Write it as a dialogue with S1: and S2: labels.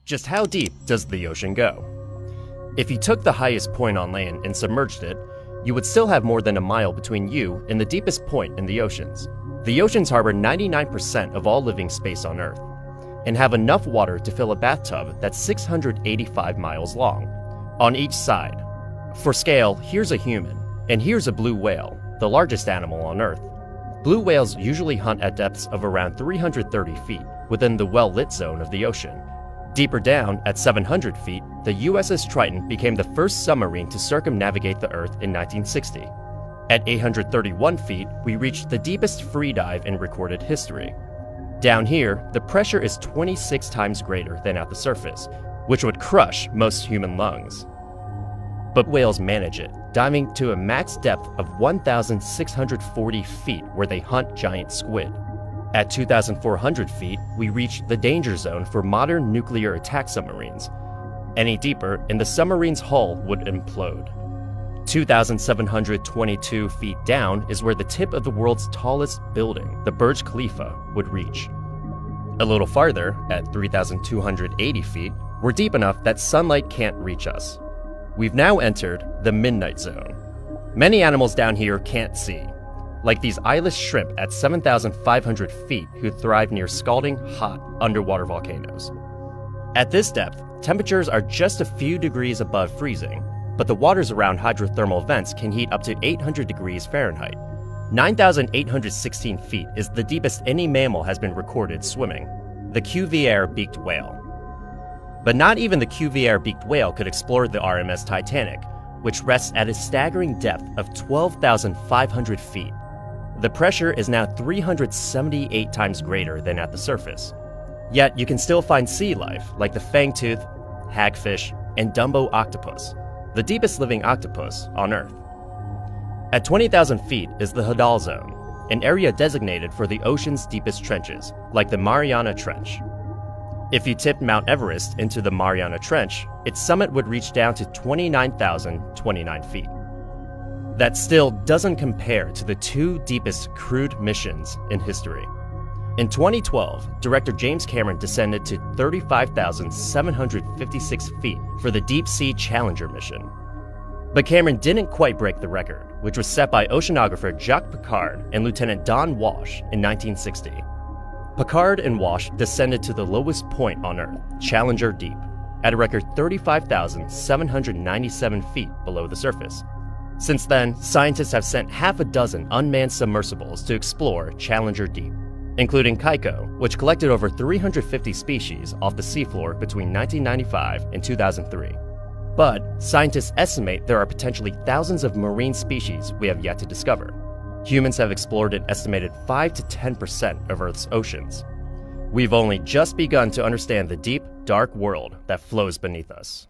S1: Just how deep does the ocean go? If you took the highest point on land and submerged it, you would still have more than a mile between you and the deepest point in the oceans. The oceans harbor 99% of all living space on Earth, and have enough water to fill a bathtub that's 685 miles long, on each side. For scale, here's a human, and here's a blue whale, the largest animal on Earth. Blue whales usually hunt at depths of around 330 feet, within the well-lit zone of the ocean. Deeper down, at 700 feet, the USS Triton became the first submarine to circumnavigate the Earth in 1960. At 831 feet, we reached the deepest free dive in recorded history. Down here, the pressure is 26 times greater than at the surface, which would crush most human lungs. But whales manage it, diving to a max depth of 1,640 feet where they hunt giant squid. At 2,400 feet, we reached the danger zone for modern nuclear attack submarines. Any deeper, and the submarine's hull would implode. 2,722 feet down is where the tip of the world's tallest building, the Burj Khalifa, would reach. A little farther, at 3,280 feet, we're deep enough that sunlight can't reach us. We've now entered the midnight zone. Many animals down here can't see, like these eyeless shrimp at 7,500 feet who thrive near scalding hot underwater volcanoes. At this depth, temperatures are just a few degrees above freezing, but the waters around hydrothermal vents can heat up to 800 degrees Fahrenheit. 9,816 feet is the deepest any mammal has been recorded swimming, the Cuvier-beaked whale. But not even the Cuvier-beaked whale could explore the RMS Titanic, which rests at a staggering depth of 12,500 feet. The pressure is now 378 times greater than at the surface. Yet you can still find sea life like the fangtooth, hagfish, and Dumbo octopus, the deepest living octopus on Earth. At 20,000 feet is the Hadal Zone, an area designated for the ocean's deepest trenches, like the Mariana Trench. If you tipped Mount Everest into the Mariana Trench, its summit would reach down to 29,029 feet. That still doesn't compare to the two deepest crewed missions in history. In 2012, director James Cameron descended to 35,756 feet for the Deep Sea Challenger mission. But Cameron didn't quite break the record, which was set by oceanographer Jacques Piccard and Lieutenant Don Walsh in 1960. Piccard and Walsh descended to the lowest point on Earth, Challenger Deep, at a record 35,797 feet below the surface. Since then, scientists have sent half a dozen unmanned submersibles to explore Challenger Deep, including Kaiko, which collected over 350 species off the seafloor between 1995 and 2003. But scientists estimate there are potentially thousands of marine species we have yet to discover. Humans have explored an estimated 5 to 10% of Earth's oceans. We've only just begun to understand the deep, dark world that flows beneath us.